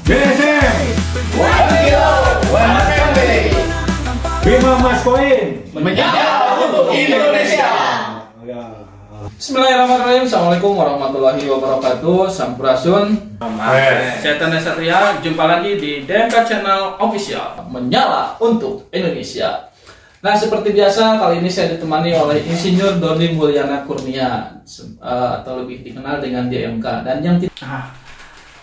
BSM 1 kilo, 1 family. Bima Mas Koin. Menyala untuk Indonesia. Bismillahirrahmanirrahim. Assalamualaikum warahmatullahi wabarakatuh. Sampurasun. Saya Tanda Satria. Jumpa lagi di DMK Channel Official. Menyala untuk Indonesia. Nah, seperti biasa kali ini saya ditemani oleh Insinyur Doni Mulyana Kurnia atau lebih dikenal dengan DMK. Dan yang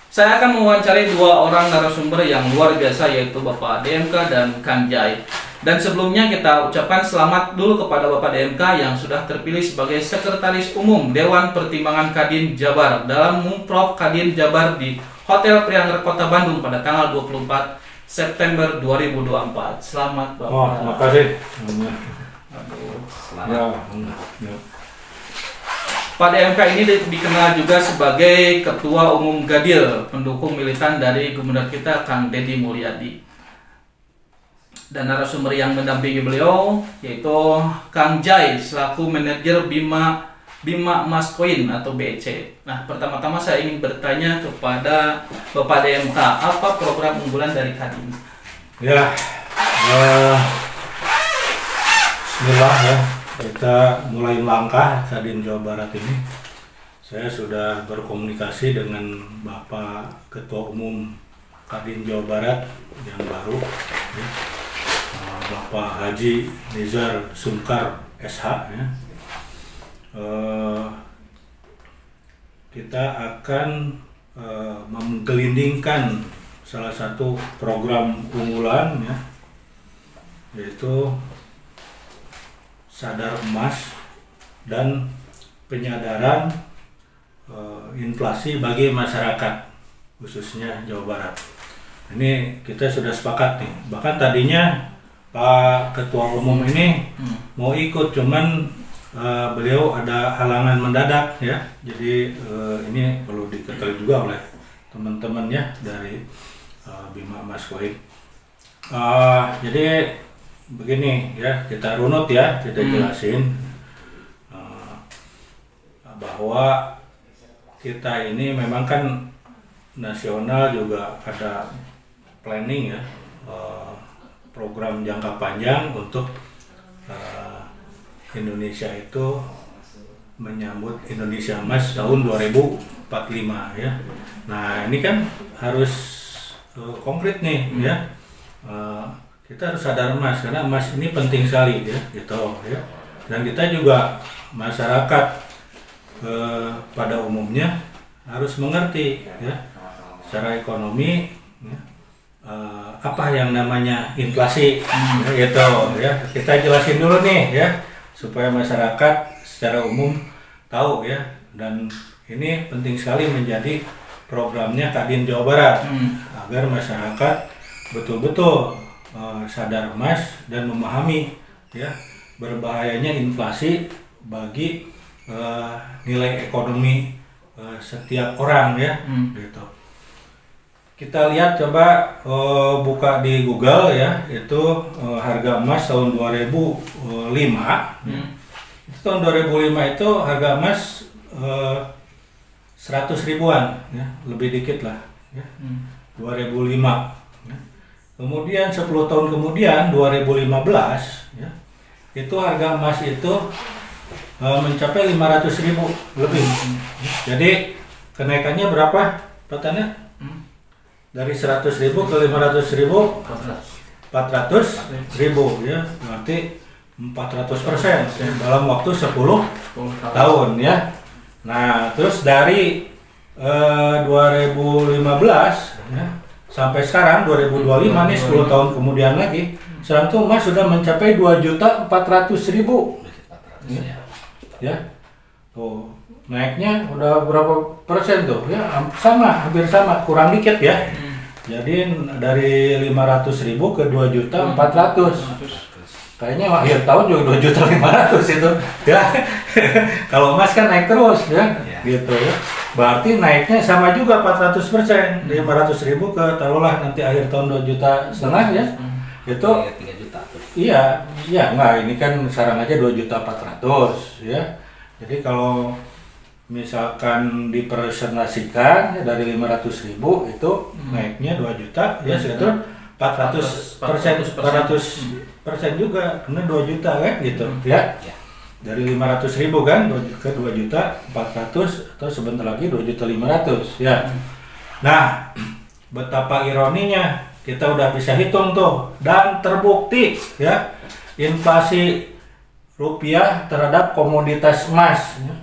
saya akan mewawancari dua orang narasumber yang luar biasa, yaitu Bapak DMK dan Kang Jai. Dan sebelumnya kita ucapkan selamat dulu kepada Bapak DMK yang sudah terpilih sebagai Sekretaris Umum Dewan Pertimbangan Kadin Jabar dalam Mumprov Kadin Jabar di Hotel Prianger Kota Bandung pada tanggal 24 September 2024. Selamat Bapak. Oh, terima kasih. Aduh, selamat. Pak DMK ini dikenal juga sebagai Ketua Umum Gadil, pendukung militan dari Gubernur kita Kang Deddy Mulyadi. Dan narasumber yang mendampingi beliau yaitu Kang Jai selaku manajer Bima Mas Koin atau BC. Nah, pertama-tama saya ingin bertanya kepada Bapak DMK, apa program unggulan dari Kadin? Ya, bismillah ya. Kita mulai langkah Kadin Jawa Barat ini. Saya sudah berkomunikasi dengan Bapak Ketua Umum Kadin Jawa Barat yang baru, ya. Bapak Haji Nizar Sungkar SH, ya. Kita akan menggelindingkan salah satu program unggulan, ya, yaitu Sadar Emas dan penyadaran inflasi bagi masyarakat khususnya Jawa Barat. Ini kita sudah sepakat nih. Bahkan tadinya Pak Ketua Umum ini mau ikut, cuman beliau ada halangan mendadak, ya. Jadi ini perlu diketahui juga oleh teman-temannya dari Bima Mas Koin. Jadi begini ya, kita runut ya, kita jelasin bahwa kita ini memang kan nasional juga ada planning ya, program jangka panjang untuk Indonesia itu menyambut Indonesia Emas tahun 2045 ya. Nah, ini kan harus konkret nih ya. Kita harus sadar emas karena emas ini penting sekali ya, gitu ya. Dan kita juga masyarakat pada umumnya harus mengerti ya secara ekonomi ya, apa yang namanya inflasi, gitu ya. Kita jelasin dulu nih ya supaya masyarakat secara umum tahu ya. Dan ini penting sekali menjadi programnya Kadin Jawa Barat agar masyarakat betul-betul sadar emas dan memahami ya berbahayanya inflasi bagi nilai ekonomi setiap orang ya, gitu. Kita lihat, coba buka di Google ya, itu harga emas tahun 2005. Itu tahun 2005 itu harga emas 100 ribuan ya, lebih dikit lah ya. 2005 ya. Kemudian 10 tahun kemudian 2015 ya, itu harga emas itu mencapai 500 ribu lebih. Jadi kenaikannya berapa Pak Tanda? Dari 100 ribu ke 500 ribu, 400 ribu ya, berarti 400% dalam waktu 10 tahun ya. Nah, terus dari 2015 ya, sampai sekarang 2025 nih 10 tahun kemudian lagi, sekarang tuh emas sudah mencapai 2.400.000 ya. Tuh naiknya udah berapa persen tuh ya, sama, hampir sama, kurang dikit ya. Jadi dari 500.000 ke 2.400.000. Kayaknya akhir tahun juga 2.500.000 itu ya. Kalau emas kan naik terus ya, gitu ya. Berarti naiknya sama juga 400%, 500.000 ke taruhlah nanti akhir tahun 2.500.000 ya. Itu 3 juta. Iya, iya enggak, ini kan sekarang aja 2.400.000 ya. Jadi kalau misalkan dipresentasikan ya, dari 500.000 itu naiknya 2 juta ya sekitar 400% juga karena 2 juta kan gitu ya. Dari 500.000 kan ke 2 juta 400 atau sebentar lagi 2.500.000 ya. Nah, betapa ironinya kita udah bisa hitung tuh dan terbukti ya inflasi rupiah terhadap komoditas emas ya,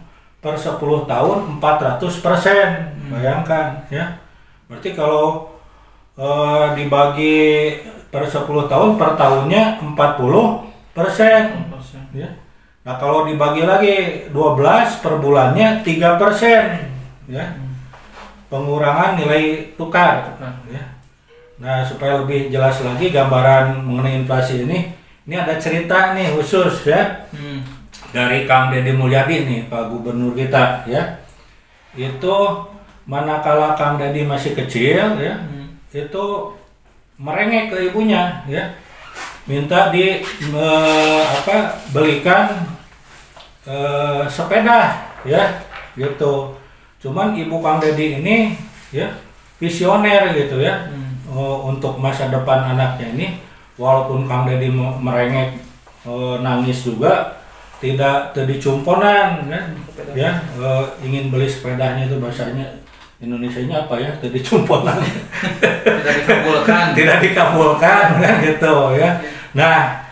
per 10 tahun 400%. Bayangkan ya. Berarti kalau dibagi per 10 tahun per tahunnya 40% ya. Nah, kalau dibagi lagi 12 per bulannya 3% ya. Pengurangan nilai tukar ya. Nah, supaya lebih jelas lagi gambaran mengenai inflasi ini ada cerita nih khusus ya. Dari Kang Deddy Mulyadi nih, Pak Gubernur kita ya. Itu manakala Kang Deddy masih kecil ya, itu merengek ke ibunya ya. Minta belikan sepeda ya gitu. Cuman ibu Kang Deddy ini ya visioner gitu ya. Untuk masa depan anaknya ini, walaupun Kang Deddy merengek nangis juga tidak dicumponan kan ya, ingin beli sepedanya itu bahasanya Indonesianya apa ya, dicumponan tidak dikabulkan kan gitu ya. Nah,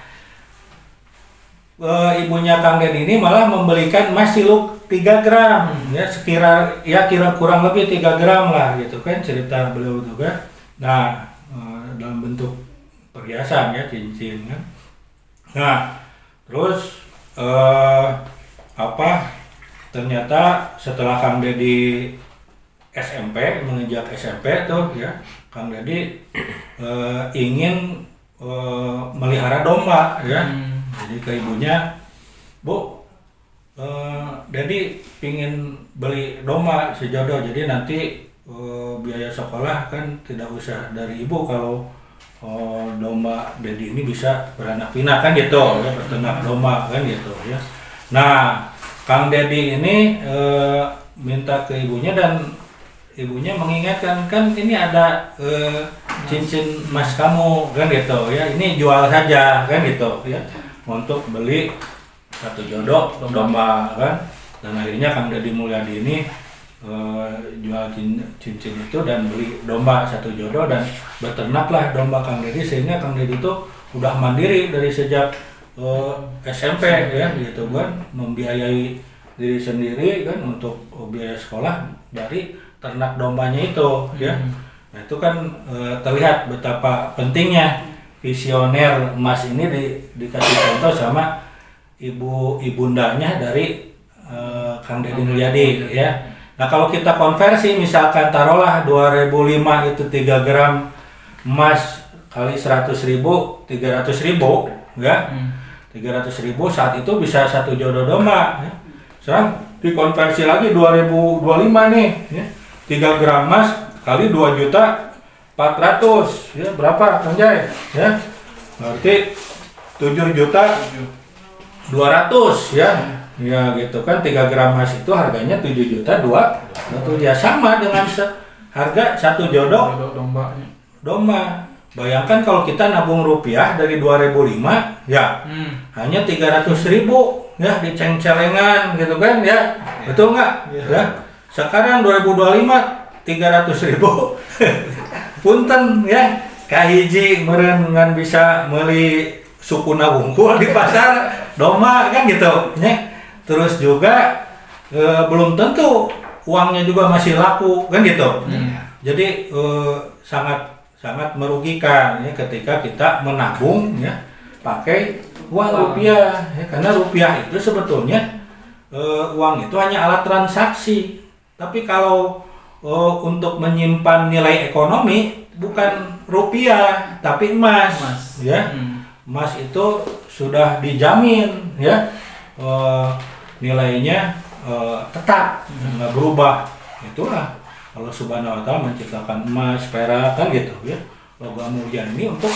ibunya Kang Deddy ini malah membelikan emas siluk 3 gram ya, kira kurang lebih 3 gram lah gitu kan cerita beliau itu kan. Nah, dalam bentuk perhiasan ya, cincin kan. Nah, terus ternyata setelah Kang Deddy SMP, menginjak SMP tuh ya, Kang Deddy ingin melihara domba ya. Jadi ke ibunya, Bu, Deddy pingin beli domba sejodoh, jadi nanti biaya sekolah kan tidak usah dari ibu kalau domba Deddy ini bisa beranak pinak kan gitu ya, peternak domba kan gitu ya. Nah, Kang Deddy ini minta ke ibunya dan ibunya mengingatkan, kan ini ada cincin emas kamu kan gitu ya, ini jual saja kan gitu ya, untuk beli 1 jodoh domba kan. Dan akhirnya Kang Deddy Mulyadi ini jual cincin itu dan beli domba 1 jodoh dan beternaklah domba Kang Deddy, sehingga Kang Deddy itu udah mandiri dari sejak SMP ya gitu kan, membiayai diri sendiri kan untuk biaya sekolah dari ternak dombanya itu ya. Nah, itu kan terlihat betapa pentingnya visioner emas ini dikasih contoh sama ibundanya dari Kang Deddy Mulyadi ya. Nah, kalau kita konversi misalkan taruhlah 2005 itu 3 gram emas kali 100.000, 300.000 ya. 300.000 saat itu bisa 1 jodoh domba ya. Sekarang dikonversi lagi 2025 nih ya. 3 gram emas kali 2.400.000 ya, berapa Kang Jai ya? Berarti 7.200.000 ya. Ya gitu kan, 3 gram emas itu harganya 7.200.000 ya, sama dengan harga 1 jodoh domba. Bayangkan kalau kita nabung rupiah dari 2005 ya, hanya 300.000 ya, diceng-celengan gitu kan ya, betul nggak ya? Sekarang 2025 300.000 punten ya, kahiji meureun ngan bisa meuli sukuna wungkul di pasar domba kan gitu ya. Terus juga belum tentu uangnya juga masih laku kan gitu. Jadi sangat merugikan ya ketika kita menabung ya pakai uang rupiah ya, karena rupiah itu sebetulnya uang itu hanya alat transaksi. Tapi kalau untuk menyimpan nilai ekonomi bukan rupiah tapi emas. Ya. Emas itu sudah dijamin ya. Nilainya tetap nggak berubah. Itulah Allah Subhanahu Wa Taala menciptakan emas, perak kan gitu ya, logam mulia ini untuk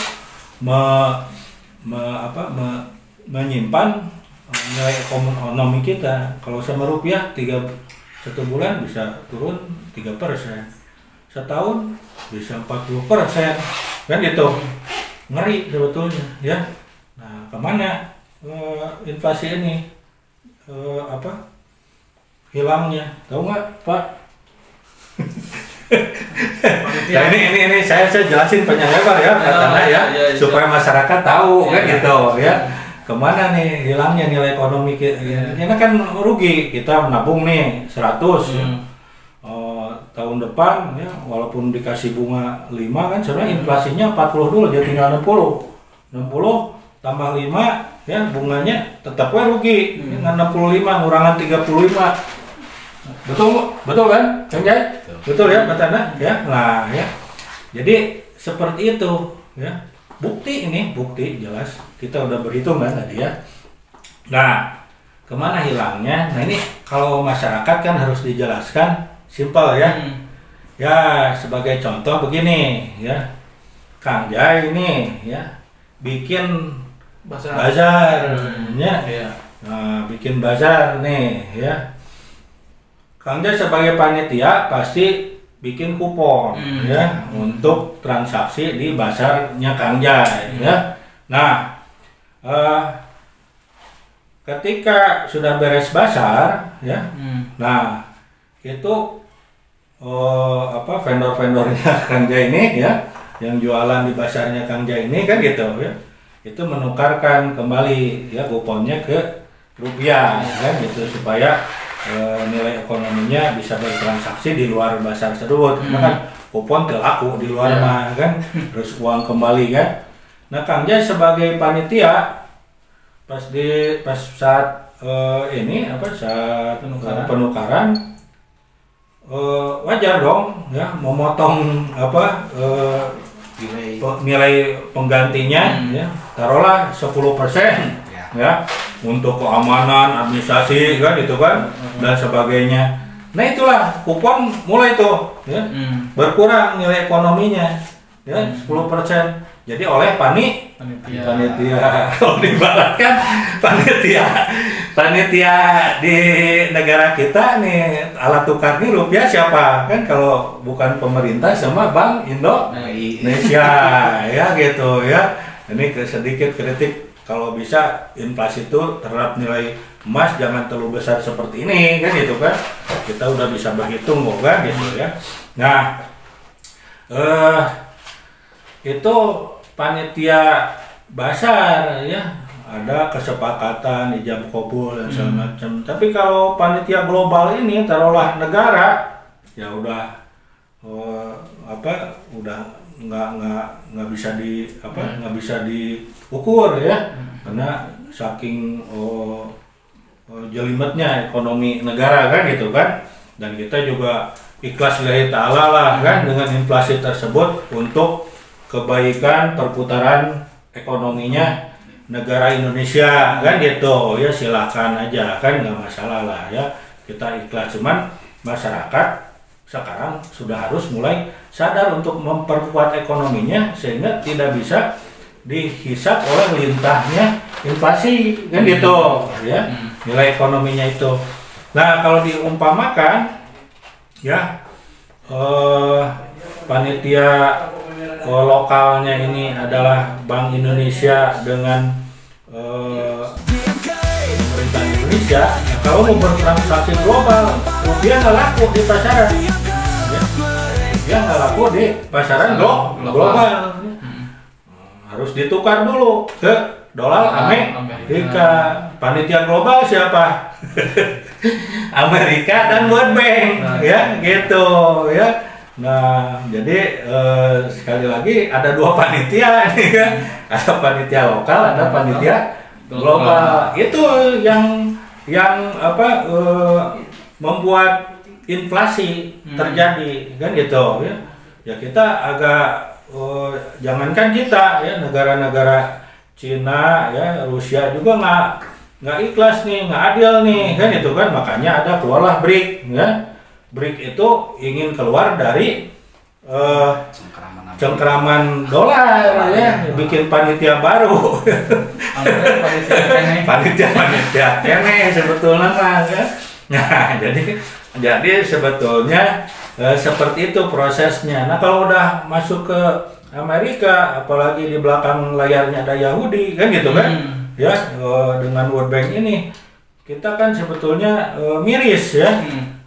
menyimpan nilai ekonomi kita. Kalau sama rupiah 3 1 bulan bisa turun 3%, setahun bisa 40%, kan gitu. Ngeri sebetulnya ya. Nah, kemana inflasi ini hilangnya? Tahu nggak, Pak? Nah, ini saya jelasin panjang lebar ya, karena ya supaya masyarakat tahu kan gitu ya. Kemana nih hilangnya nilai ekonomi kita? Ini kan rugi, kita menabung nih 100 ya. Tahun depan ya, walaupun dikasih bunga 5 kan sebenarnya inflasinya 40 dulu, jadi tinggal 60 tambah 5 ya, bunganya tetap rugi dengan 65 ngurangan 35. Betul kan Kang Jai? Betul ya Mbak Tana ya. Nah ya, jadi seperti itu ya. Bukti jelas kita udah berhitung kan tadi ya. Nah, kemana hilangnya? Nah, ini kalau masyarakat kan harus dijelaskan simpel ya. Ya, sebagai contoh begini ya. Kang Jai ini ya bikin bazarnya ya. Nah, bikin bazar nih ya. Kang Jai sebagai panitia pasti bikin kupon ya untuk transaksi di bazarnya Kang Jai ya. Nah, ketika sudah beres bazar ya, nah itu vendor-vendornya Kang Jai ini ya, yang jualan di bazarnya Kang Jai ini kan gitu ya, itu menukarkan kembali ya kuponnya ke rupiah kan gitu, supaya nilai ekonominya bisa bertransaksi di luar bazar tersebut. Karena kan kupon terlaku di luar mah kan, terus uang kembali kan. Nah, Kang Jai sebagai panitia pas saat saat penukaran wajar dong ya memotong nilai penggantinya ya, taruhlah 10% ya untuk keamanan, administrasi kan itu kan dan sebagainya. Nah, itulah kupon mulai tuh ya berkurang nilai ekonominya ya 10%. Jadi oleh panitia kalau diibaratkan panitia di negara kita nih, alat tukar nih rupiah siapa kan, kalau bukan pemerintah sama Bank Indonesia ya gitu ya. Ini sedikit kritik, kalau bisa inflasi itu terhadap nilai emas jangan terlalu besar seperti ini kan gitu kan, kita udah bisa berhitung kok kan gitu ya. Nah, itu panitia bazar ya, ada kesepakatan ijab kabul dan segala macam. Tapi kalau panitia global ini taruhlah negara ya udah udah nggak bisa nggak bisa diukur ya, karena saking jelimetnya ekonomi negara kan gitu kan. Dan kita juga ikhlas lillahi ta'ala lah kan dengan inflasi tersebut untuk kebaikan perputaran ekonominya negara Indonesia kan gitu ya, silakan aja kan, nggak masalah lah ya, kita ikhlas. Cuman masyarakat sekarang sudah harus mulai sadar untuk memperkuat ekonominya sehingga tidak bisa dihisap oleh lintahnya inflasi kan gitu ya, nilai ekonominya itu. Nah, kalau diumpamakan ya panitia lokalnya ini adalah Bank Indonesia dengan pemerintah Indonesia, kalau mau bertransaksi global rupiah nggak laku di pasaran ya, rupiah nggak laku di pasaran global. Harus ditukar dulu ke dolar Amerika. Panitia global siapa? Amerika dan World Bank ya gitu ya. Nah, jadi sekali lagi ada dua panitia nih kan, ada panitia lokal, ada panitia global. Itu yang membuat inflasi terjadi kan gitu ya. Ya kita agak jangankan kita ya, negara-negara Cina ya, Rusia juga nggak ikhlas nih, nggak adil nih kan itu kan, makanya ada keluarlah BRIC ya. BRIC itu ingin keluar dari cengkeraman dolar ya, bikin panitia baru. Panitia kene sebetulnya mah ya. Nah, jadi Jadi sebetulnya seperti itu prosesnya. Nah kalau udah masuk ke Amerika, apalagi di belakang layarnya ada Yahudi kan gitu kan, ya dengan World Bank ini kita kan sebetulnya miris ya.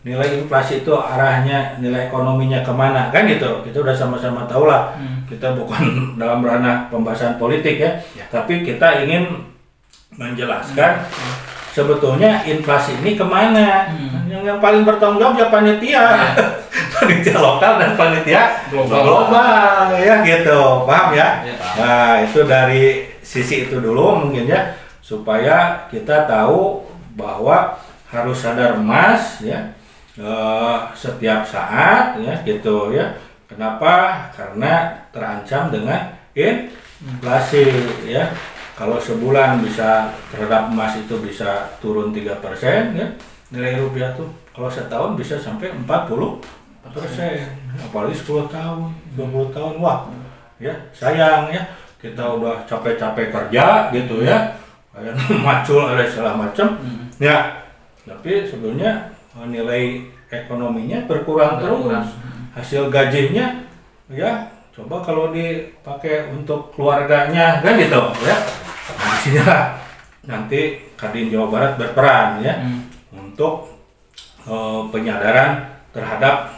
Nilai inflasi itu arahnya, nilai ekonominya kemana kan gitu. Kita udah sama-sama tahu lah. Kita bukan dalam ranah pembahasan politik ya. Tapi kita ingin menjelaskan sebetulnya inflasi ini kemana. Yang paling bertanggung jawab ya panitia. Panitia lokal dan panitia global ya gitu. Paham ya? Nah itu dari sisi itu dulu mungkin ya. Supaya kita tahu bahwa harus sadar emas ya. Setiap saat ya gitu ya. Kenapa? Karena terancam dengan inflasi ya. Kalau sebulan bisa terhadap emas itu bisa turun 3% ya. Nilai rupiah tuh kalau setahun bisa sampai 40%. Apalagi 10 tahun, 20 tahun. Wah, ya sayang ya. Kita udah capek-capek kerja gitu ya. Kayak macul ada segala macam. Ya. Tapi sebenarnya nilai ekonominya berkurang terus, hasil gajinya ya coba kalau dipakai untuk keluarganya kan gitu ya. Nah, disinilah nanti Kadin Jawa Barat berperan ya untuk penyadaran terhadap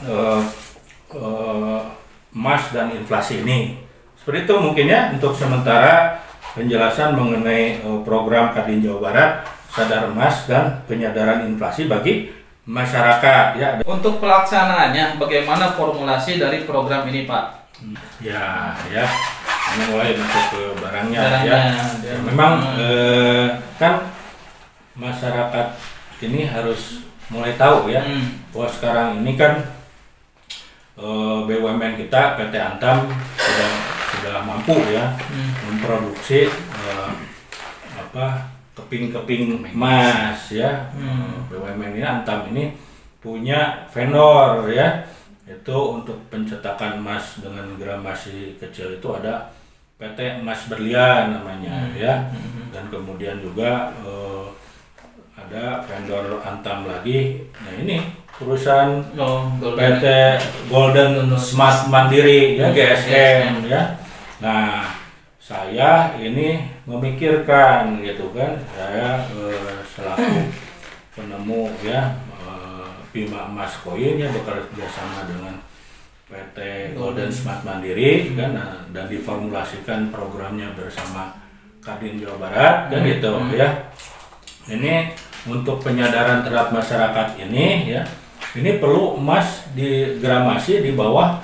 emas dan inflasi ini. Seperti itu mungkin ya untuk sementara penjelasan mengenai program Kadin Jawa Barat Sadar Emas dan penyadaran inflasi bagi masyarakat ya. Untuk pelaksanaannya bagaimana formulasi dari program ini Pak? Ya ini mulai masuk ke barangnya ya. Memang kan masyarakat ini harus mulai tahu ya bahwa sekarang ini kan BUMN kita PT Antam sudah mampu ya memproduksi keping-keping emas ya. BUMN ini Antam ini punya vendor ya. Itu untuk pencetakan emas dengan gramasi kecil itu ada PT Emas Berlian namanya ya. Dan kemudian juga ada vendor Antam lagi. Nah ini perusahaan PT Golden Smart Mandiri ya GSM ya. Nah saya ini memikirkan gitu kan, saya selaku penemu ya Bima Emas Koin ya bekerja sama dengan PT Golden Smart Mandiri kan, dan diformulasikan programnya bersama Kadin Jawa Barat kan gitu ya. Ini untuk penyadaran terhadap masyarakat ini ya, ini perlu emas di gramasi di bawah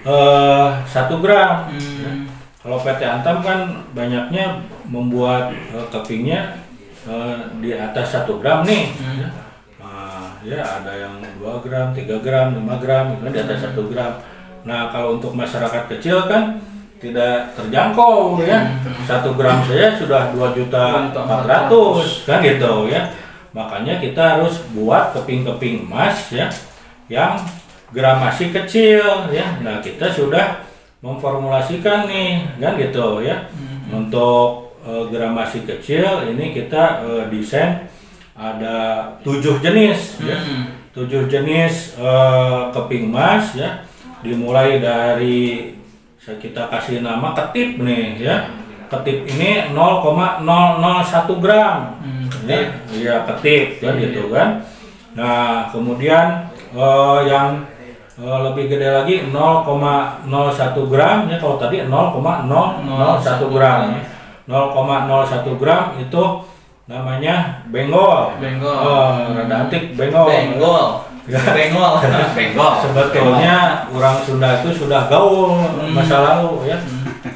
1 gram ya. Kalau PT Antam kan banyaknya membuat kepingnya di atas 1 gram nih ya. Ya ada yang 2 gram, 3 gram, 5 gram kan di atas 1 gram. Nah kalau untuk masyarakat kecil kan tidak terjangkau ya. 1 gram saya sudah 2.400.000 kan gitu ya. Makanya kita harus buat keping-keping emas ya yang gramasi kecil ya. Nah kita sudah memformulasikan nih kan gitu ya. Untuk gramasi kecil ini kita desain ada 7 jenis ya. 7 jenis keping emas ya. Dimulai dari kita kasih nama ketip nih ya. Ketip ini 0,001 gram ya ketip kan gitu kan. Nah kemudian yang lebih gede lagi 0,01 gram ya. Kalau tadi 0,001 gram ya. 0,01 gram itu namanya benggol. Rada antik benggol. Benggol. Sebetulnya orang Sunda itu sudah gaul masa lalu ya.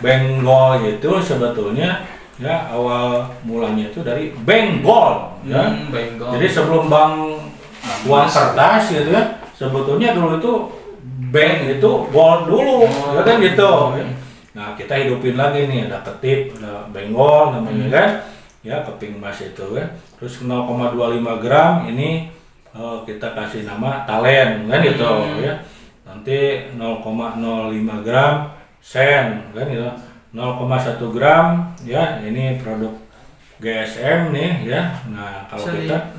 Benggol itu sebetulnya ya awal mulanya itu dari benggol ya. Jadi sebelum uang kertas gitu ya, sebetulnya dulu itu bank itu gold dulu ya kan gitu. Nah kita hidupin lagi nih, ada ketip, ada benggol namanya kan ya, keping emas itu kan. Terus 0,25 gram ini kita kasih nama talen kan gitu ya. Nanti 0,05 gram sen kan gitu. 0,1 gram ya, ini produk GSM nih ya. Nah kalau kita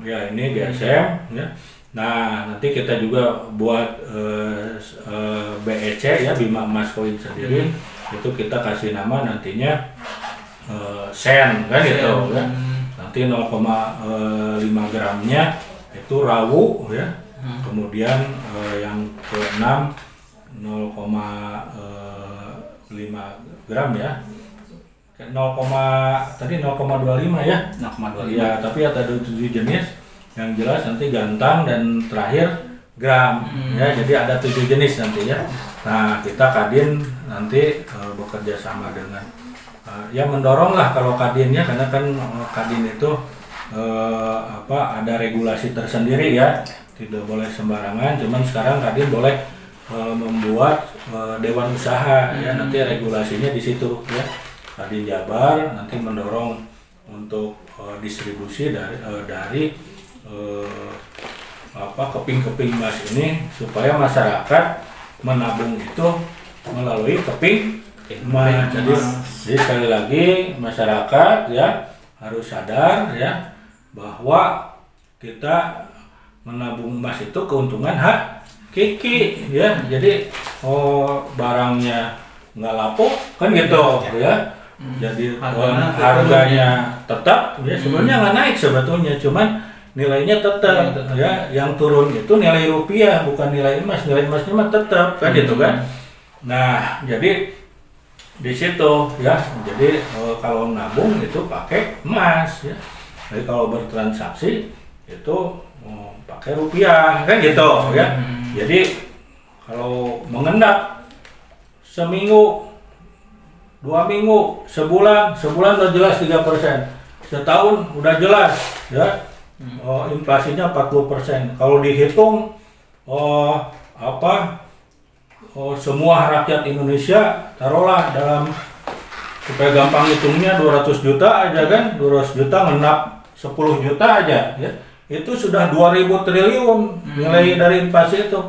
ya ini GSM ya. Nah, nanti kita juga buat BEC ya, Bima Emas Koin sendiri. Itu kita kasih nama nantinya sen kan gitu kan. Nanti 0,5 gramnya itu rawu ya. Kemudian yang ke-6 0,5 gram ya. 0, tadi 0,25 ya. 0,25. Ya, tapi ada 7 jenis. Yang jelas nanti gantang dan terakhir gram ya. Jadi ada 7 jenis nanti ya. Nah, kita Kadin nanti bekerja sama dengan ya mendorong lah kalau Kadinnya, karena kan Kadin itu ada regulasi tersendiri ya. Tidak boleh sembarangan. Cuman sekarang Kadin boleh membuat dewan usaha ya. Nanti regulasinya di situ ya. Kadin Jabar nanti mendorong untuk distribusi dari keping-keping emas ini supaya masyarakat menabung itu melalui keping emas. Jadi sekali lagi masyarakat ya harus sadar ya bahwa kita menabung emas itu keuntungan hakiki ya. Jadi barangnya nggak laku kan gitu ya. Jadi harganya tetap ya, sebenarnya nggak naik sebetulnya, cuman nilainya tetap ya. Yang turun itu nilai rupiah, bukan nilai emas. Nilai emasnya mah tetap kan gitu kan. Nah, jadi di situ ya. Jadi kalau nabung itu pakai emas ya. Jadi kalau bertransaksi itu pakai rupiah kan gitu ya. Jadi kalau mengendap seminggu, 2 minggu, sebulan udah jelas 3%, setahun udah jelas ya. Inflasinya 40%. Kalau dihitung semua rakyat Indonesia taruhlah dalam, supaya gampang hitungnya 200 juta aja kan, 200 juta ngenap 10 juta aja ya. Itu sudah 2.000 triliun nilai dari inflasi itu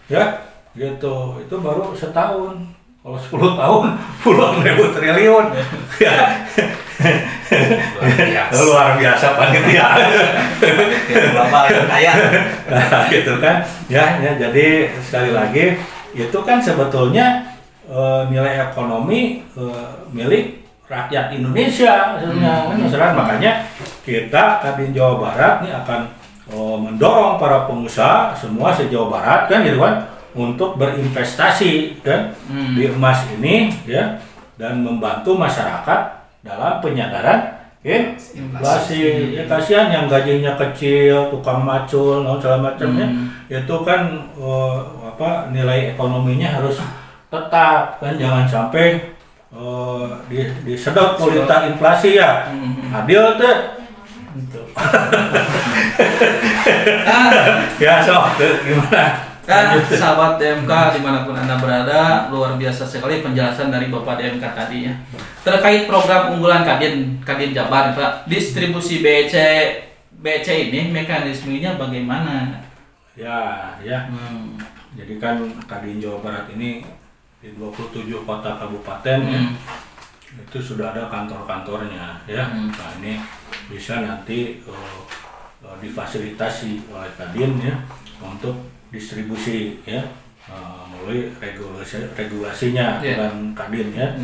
ya. Gitu. Itu baru setahun. Kalau 10 tahun puluhan ribu triliun ya. Luar biasa panitia. Bapak kaya. Nah, gitu kan ya, jadi sekali lagi itu kan sebetulnya nilai ekonomi milik rakyat Indonesia sebenarnya kan masyarakat. Makanya kita Kadin Jawa Barat nih akan mendorong para pengusaha semua se-Jawa Barat kan gitu kan untuk berinvestasi kan di emas ini ya, dan membantu masyarakat dalam penyadaran inflasi. Ya, kasihan yang gajinya kecil, tukang macul, segala macamnya, itu kan nilai ekonominya harus tetap kan, jangan sampai disedot politik inflasi ya. Adil tuh. Ya, gimana? Kan sahabat DMK dimanapun Anda berada, luar biasa sekali penjelasan dari Bapak DMK tadi ya. Terkait program unggulan Kadin Jabar Pak, distribusi BC ini mekanismenya bagaimana? Ya. Jadi kan Kadin Jawa Barat ini di 27 kota kabupaten ya, itu sudah ada kantor-kantornya ya. Nah, ini bisa nanti difasilitasi oleh Kadin ya untuk distribusi ya, melalui regulasinya dan Kadin ya,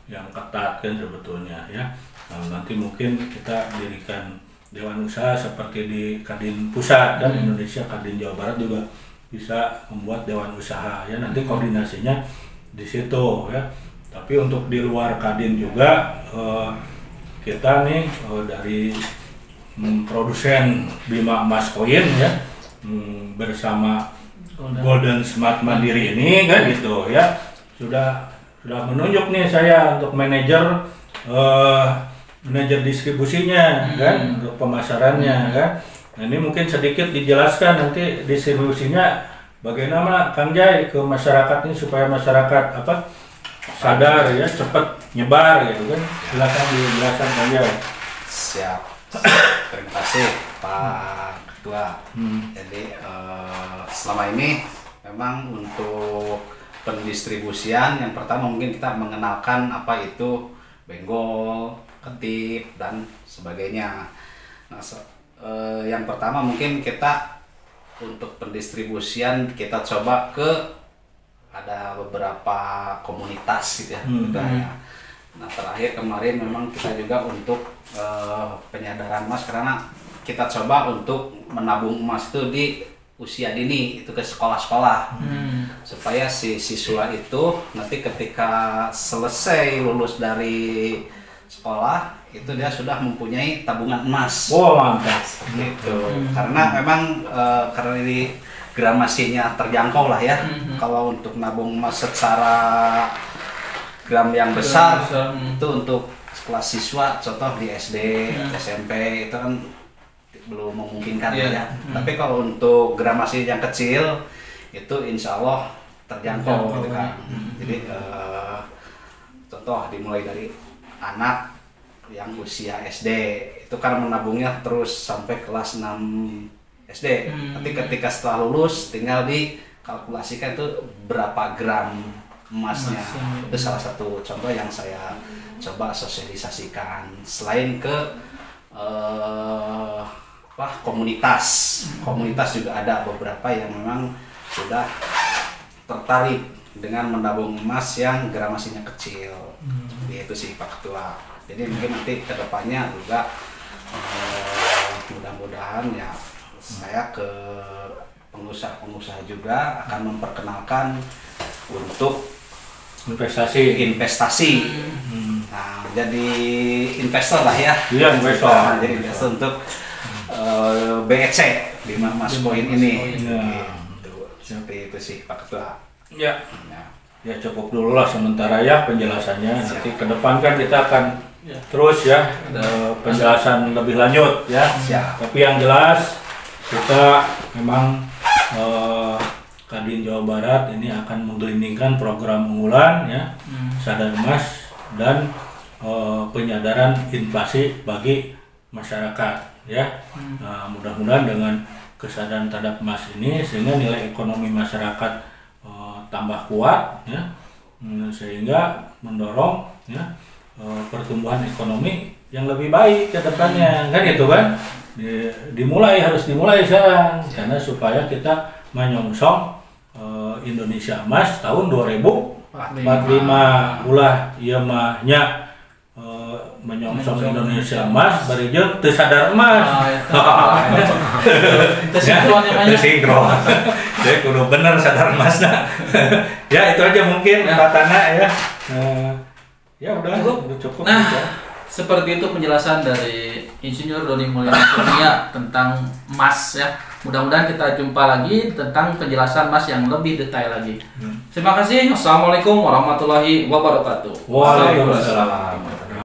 yang ketat kan sebetulnya ya. Nanti mungkin kita dirikan dewan usaha seperti di Kadin Pusat dan Indonesia, Kadin Jawa Barat juga bisa membuat dewan usaha ya. Nanti koordinasinya di situ ya. Tapi untuk di luar Kadin juga kita nih dari produsen Bima Emas Koin ya, bersama Golden Smart Mandiri ini kan gitu ya, sudah menunjuk nih saya untuk manajer distribusinya kan, untuk pemasarannya kan. Nah, ini mungkin sedikit dijelaskan nanti distribusinya bagaimana Kang Jai ke masyarakat ini supaya masyarakat sadar ya, cepat nyebar gitu kan. Silakan dijelaskan Kang Jai. Siap. Terima kasih Pak Ketua. Jadi selama ini memang untuk pendistribusian yang pertama mungkin kita mengenalkan apa itu benggol, ketip dan sebagainya. Nah, yang pertama mungkin kita untuk pendistribusian kita coba ke ada beberapa komunitas gitu ya. Nah terakhir kemarin memang kita juga untuk penyadaran emas, karena kita coba untuk menabung emas itu di usia dini, itu ke sekolah-sekolah, supaya si siswa itu nanti ketika selesai lulus dari sekolah itu dia sudah mempunyai tabungan emas. Mantap. Gitu. Karena memang karena ini gramasinya terjangkau lah ya. Kalau untuk nabung emas secara gram yang besar, itu untuk kelas siswa, contoh di SD, SMP itu kan belum memungkinkan ya. Tapi kalau untuk gramasi yang kecil itu insya Allah terjangkau gitu kan. Jadi contoh dimulai dari anak yang usia SD itu kan menabungnya terus sampai kelas 6 SD. Tapi ketika setelah lulus tinggal dikalkulasikan itu berapa gram emasnya. Itu salah satu contoh yang saya coba sosialisasikan. Selain ke komunitas juga ada beberapa yang memang sudah tertarik dengan menabung emas yang gramasinya kecil. Seperti itu sih Pak Ketua. Jadi mungkin nanti kedepannya juga mudah-mudahan ya saya ke pengusaha-pengusaha juga akan memperkenalkan untuk investasi. Nah, jadi investor lah ya. Iya, investor. Nah, jadi investor untuk BEC di Mas Koin ini. Seperti itu sih Pak Ketua. Ya. Ya cukup dulu lah sementara ya penjelasannya. Nanti ke depan kan kita akan terus ya penjelasan lebih lanjut ya. Tapi yang jelas kita memang Kadin Jawa Barat ini akan menggelindingkan program unggulan ya, sadar emas dan penyadaran inflasi bagi masyarakat ya. Mudah-mudahan dengan kesadaran terhadap emas ini sehingga nilai ekonomi masyarakat tambah kuat ya, sehingga mendorong ya pertumbuhan ekonomi yang lebih baik ke depannya, kan gitu kan. Harus dimulai sekarang karena supaya kita menyongsong Indonesia Emas tahun 2045 ulah ieu mah nya menyongsong Indonesia Emas bari jeung teu sadar emas. Teu sinkron. Jadi kudu bener sadar emasna. Ya itu aja mungkin Pak Tana ya. Ya udah cukup. Nah, seperti itu penjelasan dari Insinyur Doni Mulyana Kurnia tentang emas ya. Mudah-mudahan kita jumpa lagi tentang penjelasan emas yang lebih detail lagi. Terima kasih. Wassalamualaikum warahmatullahi wabarakatuh. Waalaikumsalam.